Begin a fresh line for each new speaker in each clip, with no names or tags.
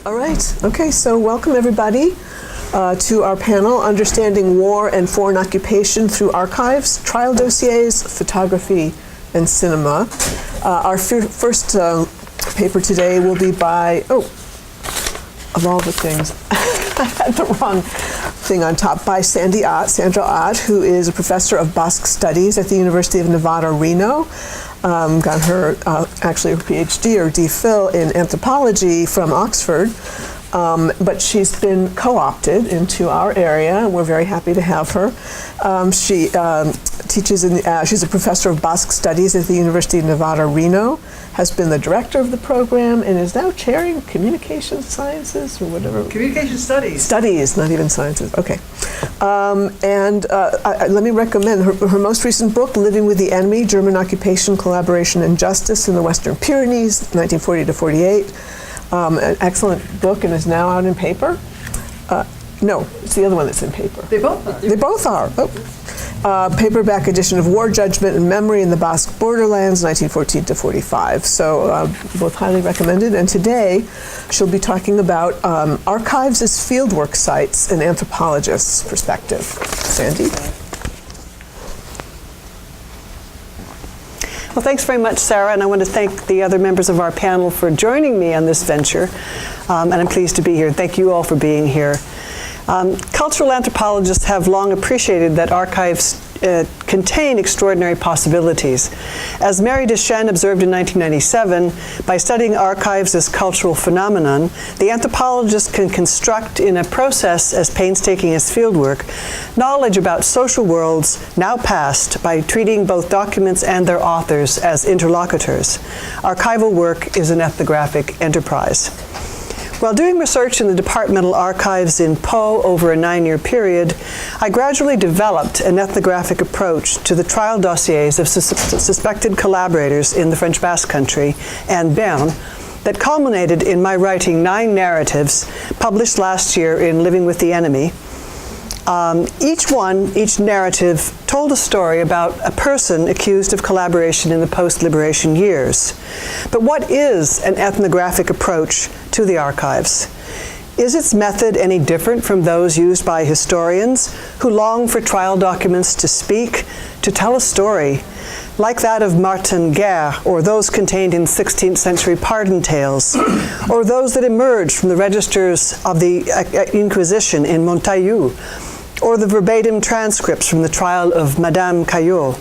All right. Okay, so welcome everybody to our panel, Understanding War and Foreign Occupation Through Archives, Trial Dossiers, Photography, and Cinema. Our first paper today will be by, of all the things, I had the wrong thing on top, by Sandra Ott, who is a professor of Basque Studies at the University of Nevada, Reno. Got her, actually her PhD or DPhil in anthropology from Oxford, but she's been co-opted into our area. We're very happy to have her. She teaches she's a professor of Basque Studies at the University of Nevada, Reno, has been the director of the program, and is now chairing communication sciences or whatever.
Communication studies.
Studies, not even sciences, okay. Let me recommend her most recent book, Living with the Enemy, German Occupation, Collaboration, and Justice in the Western Pyrenees, 1940 to 48. An excellent book and is now out in paper. No, it's the other one that's in paper.
They both are.
They both are. Paperback edition of War, Judgment, and Memory in the Basque Borderlands, 1914 to 45. So both highly recommended. And today she'll be talking about archives as fieldwork sites and anthropologists' perspective. Sandy?
Well, thanks very much, Sarah, and I want to thank the other members of our panel for joining me on this venture, and I'm pleased to be here. Thank you all for being here. Cultural anthropologists have long appreciated that archives contain extraordinary possibilities. As Mary Deschênes observed in 1997, by studying archives as cultural phenomenon, the anthropologist can construct in a process as painstaking as fieldwork knowledge about social worlds now past by treating both documents and their authors as interlocutors. Archival work is an ethnographic enterprise. While doing research in the departmental archives in Pau over a 9-year period, I gradually developed an ethnographic approach to the trial dossiers of suspected collaborators in the French Basque Country and Bern that culminated in my writing 9 narratives published last year in Living with the Enemy. Each narrative told a story about a person accused of collaboration in the post-liberation years. But what is an ethnographic approach to the archives? Is its method any different from those used by historians who long for trial documents to speak, to tell a story, like that of Martin Guerre, or those contained in 16th century pardon tales, or those that emerged from the registers of the Inquisition in Montaillou, or the verbatim transcripts from the trial of Madame Caillot?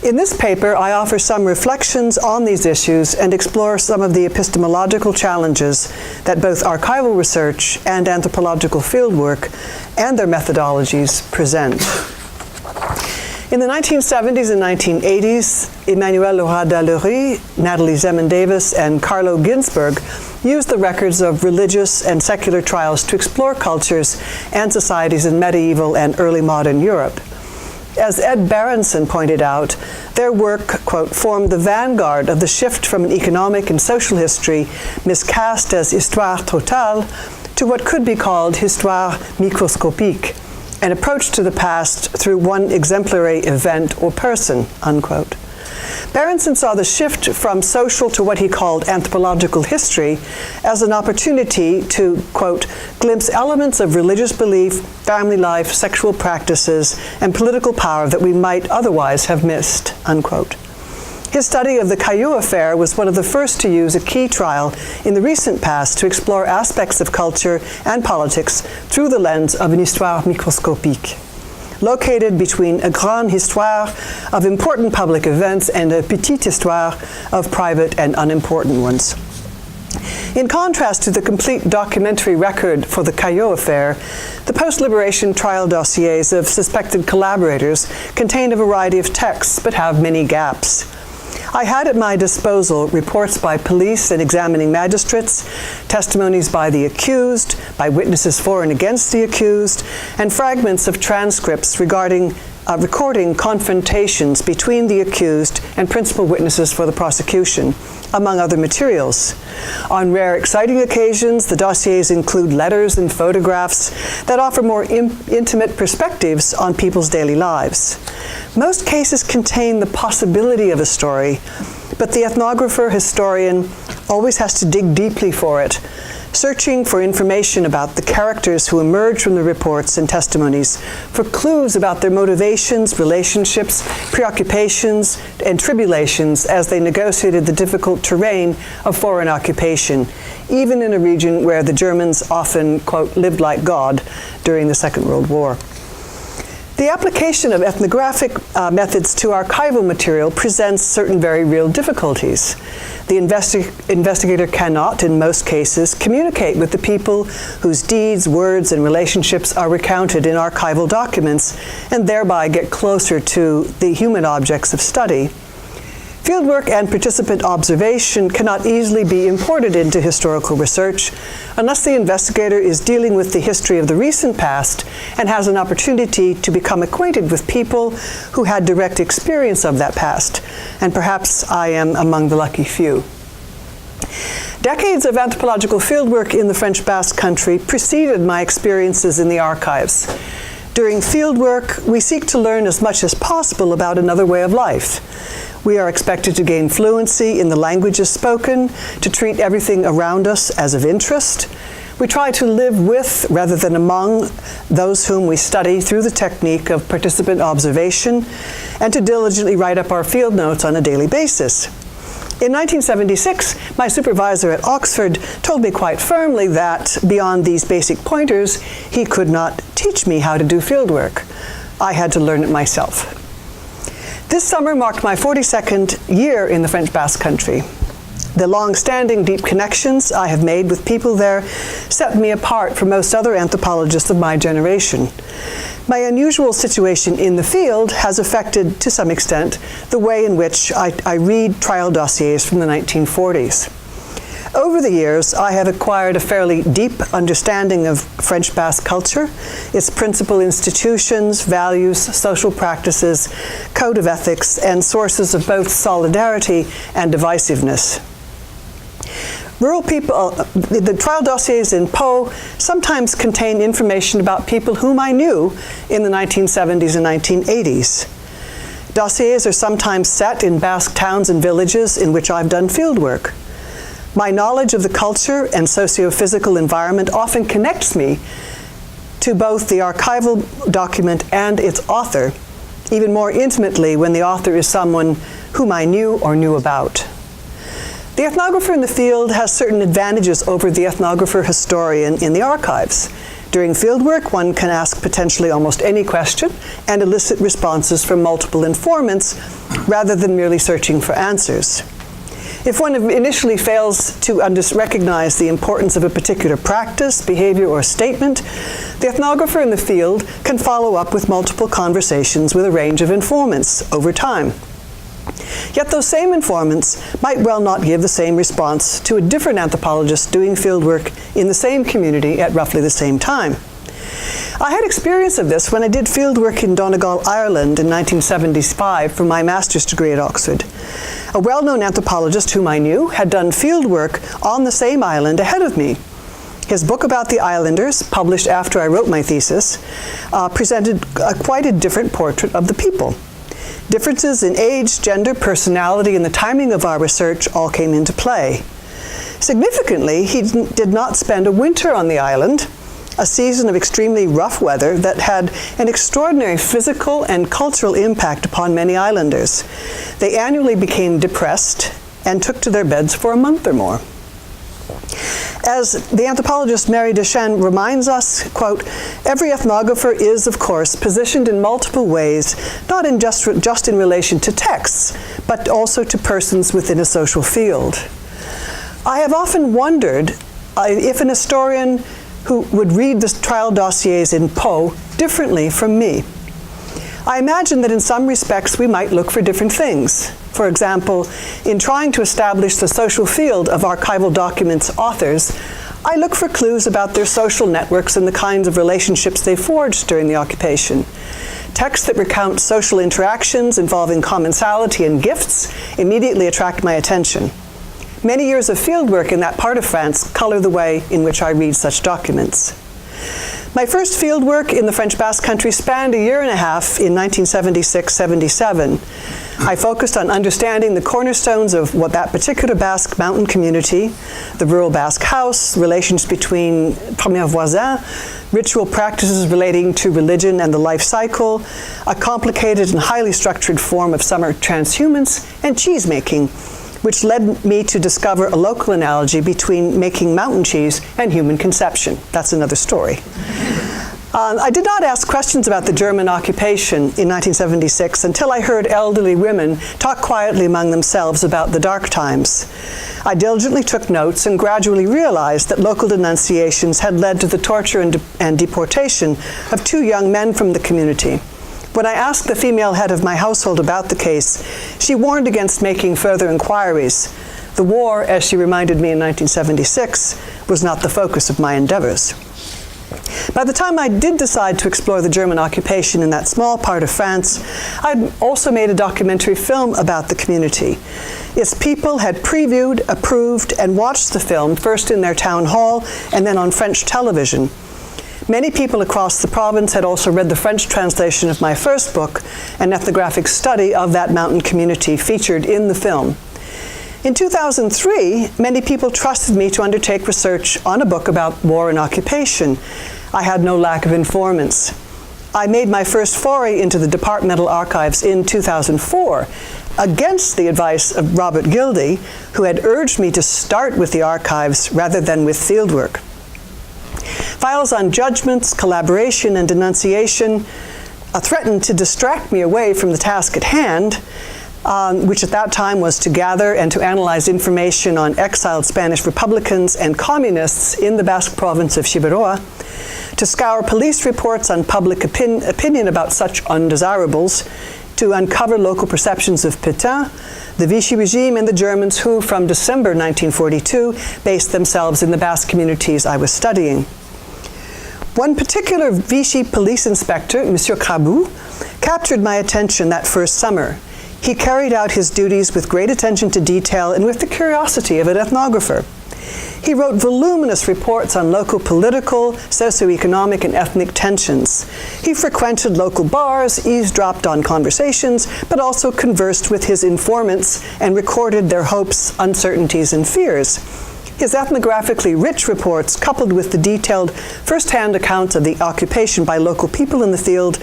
In this paper, I offer some reflections on these issues and explore some of the epistemological challenges that both archival research and anthropological fieldwork and their methodologies present. In the 1970s and 1980s, Emmanuel Laura-Dallery, Natalie Zeman-Davis, and Carlo Ginzburg used the records of religious and secular trials to explore cultures and societies in medieval and early modern Europe. As Ed Berenson pointed out, their work, quote, formed the vanguard of the shift from an economic and social history miscast as histoire totale to what could be called histoire microscopique, an approach to the past through one exemplary event or person, unquote. Berenson saw the shift from social to what he called anthropological history as an opportunity to, quote, glimpse elements of religious belief, family life, sexual practices, and political power that we might otherwise have missed, unquote. His study of the Caillot affair was one of the first to use a key trial in the recent past to explore aspects of culture and politics through the lens of an histoire microscopique. Located between a grande histoire of important public events and a petite histoire of private and unimportant ones. In contrast to the complete documentary record for the Caillot affair, the post-liberation trial dossiers of suspected collaborators contain a variety of texts but have many gaps. I had at my disposal reports by police and examining magistrates, testimonies by the accused, by witnesses for and against the accused, and fragments of transcripts regarding recording confrontations between the accused and principal witnesses for the prosecution, among other materials. On rare, exciting occasions, the dossiers include letters and photographs that offer more intimate perspectives on people's daily lives. Most cases contain the possibility of a story, but the ethnographer, historian, always has to dig deeply for it, searching for information about the characters who emerged from the reports and testimonies, for clues about their motivations, relationships, preoccupations, and tribulations as they negotiated the difficult terrain of foreign occupation, even in a region where the Germans often, quote, lived like God during the Second World War. The application of ethnographic methods to archival material presents certain very real difficulties. The investigator cannot, in most cases, communicate with the people whose deeds, words, and relationships are recounted in archival documents, and thereby get closer to the human objects of study. Fieldwork and participant observation cannot easily be imported into historical research unless the investigator is dealing with the history of the recent past and has an opportunity to become acquainted with people who had direct experience of that past, and perhaps I am among the lucky few. Decades of anthropological fieldwork in the French Basque Country preceded my experiences in the archives. During fieldwork, we seek to learn as much as possible about another way of life. We are expected to gain fluency in the languages spoken, to treat everything around us as of interest. We try to live with, rather than among, those whom we study through the technique of participant observation, and to diligently write up our field notes on a daily basis. In 1976, my supervisor at Oxford told me quite firmly that, beyond these basic pointers, he could not teach me how to do fieldwork. I had to learn it myself. This summer marked my 42nd year in the French Basque Country. The long-standing deep connections I have made with people there set me apart from most other anthropologists of my generation. My unusual situation in the field has affected, to some extent, the way in which I read trial dossiers from the 1940s. Over the years, I have acquired a fairly deep understanding of French Basque culture, its principal institutions, values, social practices, code of ethics, and sources of both solidarity and divisiveness. Rural people, the trial dossiers in Po sometimes contain information about people whom I knew in the 1970s and 1980s. Dossiers are sometimes set in Basque towns and villages in which I've done fieldwork. My knowledge of the culture and socio-physical environment often connects me to both the archival document and its author, even more intimately when the author is someone whom I knew or knew about. The ethnographer in the field has certain advantages over the ethnographer-historian in the archives. During fieldwork, one can ask potentially almost any question and elicit responses from multiple informants rather than merely searching for answers. If one initially fails to recognize the importance of a particular practice, behavior, or statement, the ethnographer in the field can follow up with multiple conversations with a range of informants over time. Yet those same informants might well not give the same response to a different anthropologist doing fieldwork in the same community at roughly the same time. I had experience of this when I did fieldwork in Donegal, Ireland in 1975 for my master's degree at Oxford. A well-known anthropologist whom I knew had done fieldwork on the same island ahead of me. His book about the islanders, published after I wrote my thesis, presented quite a different portrait of the people. Differences in age, gender, personality, and the timing of our research all came into play. Significantly, he did not spend a winter on the island, a season of extremely rough weather that had an extraordinary physical and cultural impact upon many islanders. They annually became depressed and took to their beds for a month or more. As the anthropologist Mary Deschênes reminds us, quote, every ethnographer is, of course, positioned in multiple ways, not in just in relation to texts, but also to persons within a social field. I have often wondered if an historian who would read the trial dossiers in Po differently from me. I imagine that in some respects we might look for different things. For example, in trying to establish the social field of archival documents authors, I look for clues about their social networks and the kinds of relationships they forged during the occupation. Texts that recount social interactions involving commensality and gifts immediately attract my attention. Many years of fieldwork in that part of France color the way in which I read such documents. My first fieldwork in the French Basque Country spanned a year and a half in 1976-77. I focused on understanding the cornerstones of what that particular Basque mountain community, the rural Basque house, relations between premiers voisins, ritual practices relating to religion and the life cycle, a complicated and highly structured form of summer transhumance, and cheese making, which led me to discover a local analogy between making mountain cheese and human conception. That's another story. I did not ask questions about the German occupation in 1976 until I heard elderly women talk quietly among themselves about the dark times. I diligently took notes and gradually realized that local denunciations had led to the torture and deportation of 2 young men from the community. When I asked the female head of my household about the case, she warned against making further inquiries. The war, as she reminded me in 1976, was not the focus of my endeavors. By the time I did decide to explore the German occupation in that small part of France, I'd also made a documentary film about the community. Its people had previewed, approved, and watched the film, first in their town hall and then on French television. Many people across the province had also read the French translation of my first book, an ethnographic study of that mountain community featured in the film. In 2003, many people trusted me to undertake research on a book about war and occupation. I had no lack of informants. I made my first foray into the departmental archives in 2004, against the advice of Robert Gildy, who had urged me to start with the archives rather than with fieldwork. Files on judgments, collaboration, and denunciation threatened to distract me away from the task at hand, which at that time was to gather and to analyze information on exiled Spanish Republicans and communists in the Basque province of Ciberroa, to scour police reports on public opinion about such undesirables, to uncover local perceptions of Pétain, the Vichy regime, and the Germans who, from December 1942, based themselves in the Basque communities I was studying. One particular Vichy police inspector, Monsieur Crabou, captured my attention that first summer. He carried out his duties with great attention to detail and with the curiosity of an ethnographer. He wrote voluminous reports on local political, socioeconomic, and ethnic tensions. He frequented local bars, eavesdropped on conversations, but also conversed with his informants and recorded their hopes, uncertainties, and fears. His ethnographically rich reports, coupled with the detailed first-hand accounts of the occupation by local people in the field,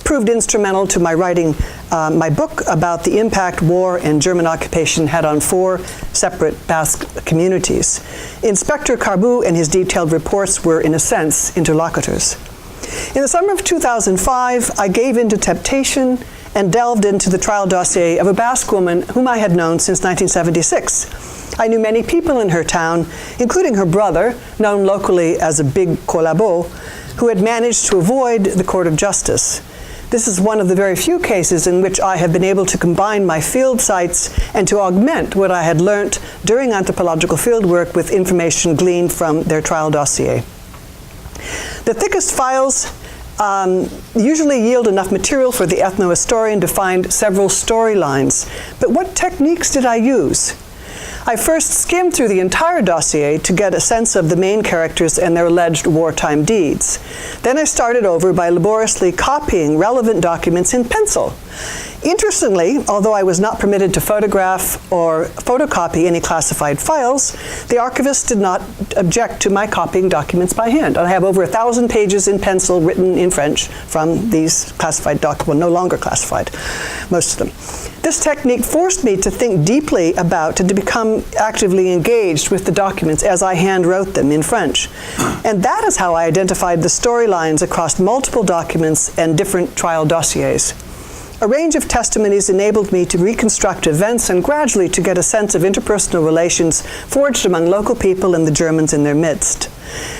proved instrumental to my writing my book about the impact war and German occupation had on 4 separate Basque communities. Inspector Carbou and his detailed reports were, in a sense, interlocutors. In the summer of 2005, I gave in to temptation and delved into the trial dossier of a Basque woman whom I had known since 1976. I knew many people in her town, including her brother, known locally as a big collabo, who had managed to avoid the court of justice. This is one of the very few cases in which I have been able to combine my field sites and to augment what I had learnt during anthropological fieldwork with information gleaned from their trial dossier. The thickest files usually yield enough material for the ethnohistorian to find several storylines. But what techniques did I use? I first skimmed through the entire dossier to get a sense of the main characters and their alleged wartime deeds. Then I started over by laboriously copying relevant documents in pencil. Interestingly, although I was not permitted to photograph or photocopy any classified files, the archivist did not object to my copying documents by hand. I have over 1,000 pages in pencil written in French from these classified documents, well, no longer classified, most of them. This technique forced me to think deeply about and to become actively engaged with the documents as I hand wrote them in French. And that is how I identified the storylines across multiple documents and different trial dossiers. A range of testimonies enabled me to reconstruct events and gradually to get a sense of interpersonal relations forged among local people and the Germans in their midst.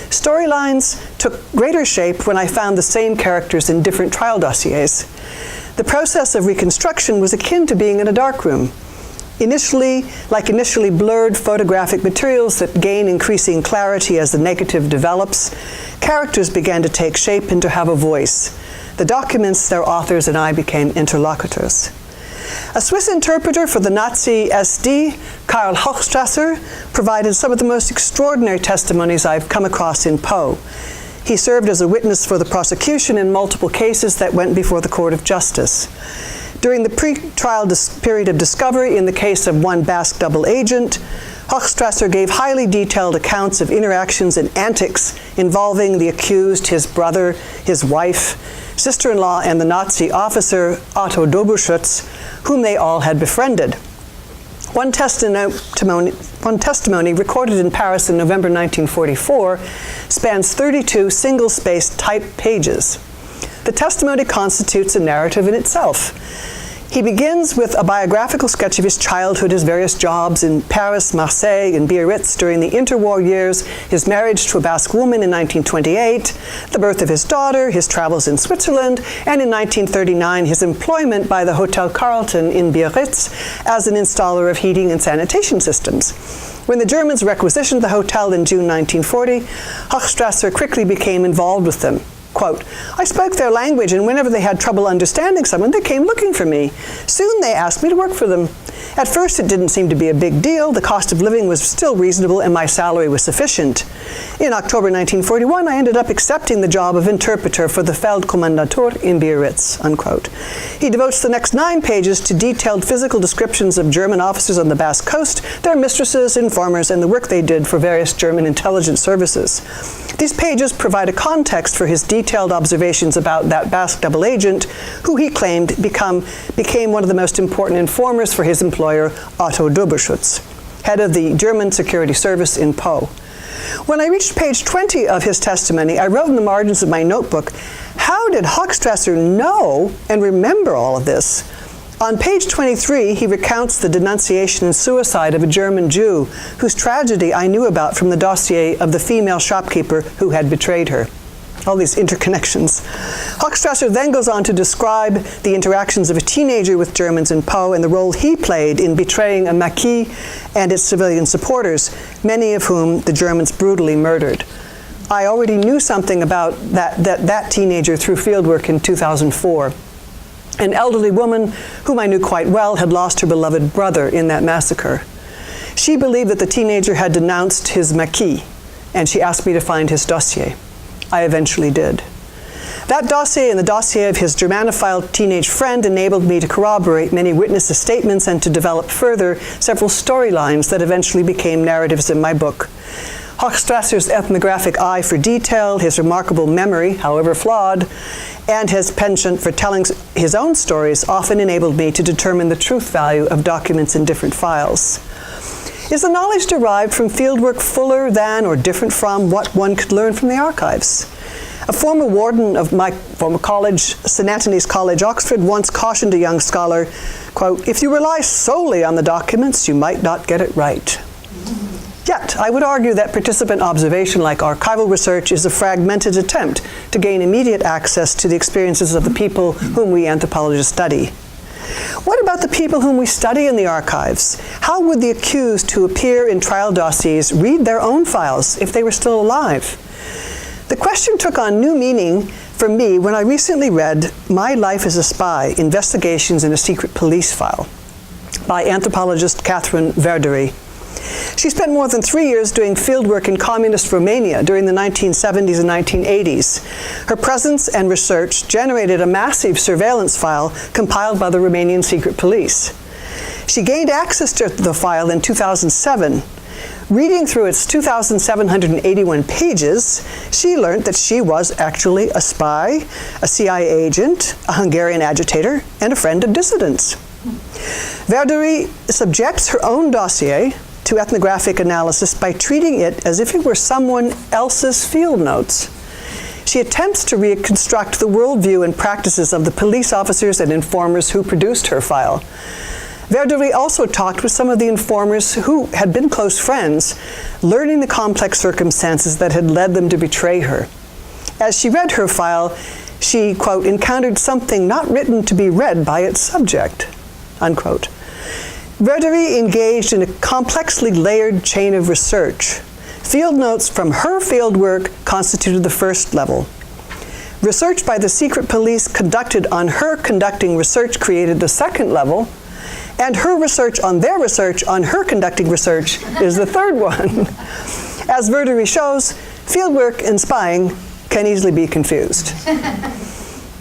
Storylines took greater shape when I found the same characters in different trial dossiers. The process of reconstruction was akin to being in a darkroom. Initially blurred photographic materials that gain increasing clarity as the negative develops, characters began to take shape and to have a voice. The documents, their authors, and I became interlocutors. A Swiss interpreter for the Nazi SD, Karl Hochstrasser, provided some of the most extraordinary testimonies I've come across in Poe. He served as a witness for the prosecution in multiple cases that went before the Court of Justice. During the pre-trial period of discovery in the case of one Basque double agent, Hochstrasser gave highly detailed accounts of interactions and antics involving the accused, his brother, his wife, sister-in-law, and the Nazi officer Otto Doberschutz, whom they all had befriended. One testimony recorded in Paris in November 1944 spans 32 single-spaced typed pages. The testimony constitutes a narrative in itself. He begins with a biographical sketch of his childhood, his various jobs in Paris, Marseille, and Biarritz during the interwar years, his marriage to a Basque woman in 1928, the birth of his daughter, his travels in Switzerland, and in 1939, his employment by the Hotel Carlton in Biarritz as an installer of heating and sanitation systems. When the Germans requisitioned the hotel in June 1940, Hochstrasser quickly became involved with them. Quote, I spoke their language, and whenever they had trouble understanding someone, they came looking for me. Soon they asked me to work for them. At first, it didn't seem to be a big deal. The cost of living was still reasonable, and my salary was sufficient. In October 1941, I ended up accepting the job of interpreter for the Feldkommandantur in Biarritz, unquote. He devotes the next 9 pages to detailed physical descriptions of German officers on the Basque coast, their mistresses, informers, and the work they did for various German intelligence services. These pages provide a context for his detailed observations about that Basque double agent, who he claimed became one of the most important informers for his employer, Otto Doberschutz, head of the German security service in Po. When I reached page 20 of his testimony, I wrote in the margins of my notebook, how did Hochstrasser know and remember all of this? On page 23, he recounts the denunciation and suicide of a German Jew, whose tragedy I knew about from the dossier of the female shopkeeper who had betrayed her. All these interconnections. Hochstrasser then goes on to describe the interactions of a teenager with Germans in Po and the role he played in betraying a Maquis and its civilian supporters, many of whom the Germans brutally murdered. I already knew something about that teenager through fieldwork in 2004. An elderly woman whom I knew quite well had lost her beloved brother in that massacre. She believed that the teenager had denounced his Maquis, and she asked me to find his dossier. I eventually did. That dossier and the dossier of his Germanophile teenage friend enabled me to corroborate many witnesses' statements and to develop further several storylines that eventually became narratives in my book. Hochstrasser's ethnographic eye for detail, his remarkable memory, however flawed, and his penchant for telling his own stories often enabled me to determine the truth value of documents in different files. Is the knowledge derived from fieldwork fuller than or different from what one could learn from the archives? A former warden of my former college, St. Antony's College, Oxford, once cautioned a young scholar, quote, if you rely solely on the documents, you might not get it right. Yet, I would argue that participant observation, like archival research, is a fragmented attempt to gain immediate access to the experiences of the people whom we anthropologists study. What about the people whom we study in the archives? How would the accused who appear in trial dossiers read their own files if they were still alive? The question took on new meaning for me when I recently read My Life as a Spy, Investigations in a Secret Police File by anthropologist Catherine Verderi. She spent more than 3 years doing fieldwork in communist Romania during the 1970s and 1980s. Her presence and research generated a massive surveillance file compiled by the Romanian secret police. She gained access to the file in 2007. Reading through its 2,781 pages, she learned that she was actually a spy, a CIA agent, a Hungarian agitator, and a friend of dissidents. Verderi subjects her own dossier to ethnographic analysis by treating it as if it were someone else's field notes. She attempts to reconstruct the worldview and practices of the police officers and informers who produced her file. Verderi also talked with some of the informers who had been close friends, learning the complex circumstances that had led them to betray her. As she read her file, she, quote, encountered something not written to be read by its subject, unquote. Verderi engaged in a complexly layered chain of research. Field notes from her fieldwork constituted the first level. Research by the secret police conducted on her conducting research created the second level, and her research on their research on her conducting research is the third one. As Verderi shows, fieldwork and spying can easily be confused.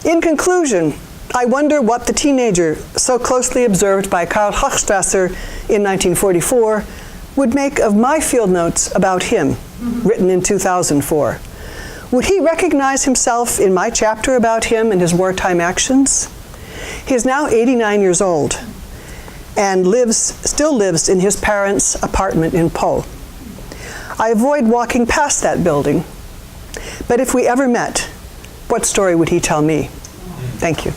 In conclusion, I wonder what the teenager so closely observed by Karl Hochstrasser in 1944 would make of my field notes about him, written in 2004. Would he recognize himself in my chapter about him and his wartime actions? He is now 89 years old and still lives in his parents' apartment in Po. I avoid walking past that building, but if we ever met, what story would he tell me? Thank you.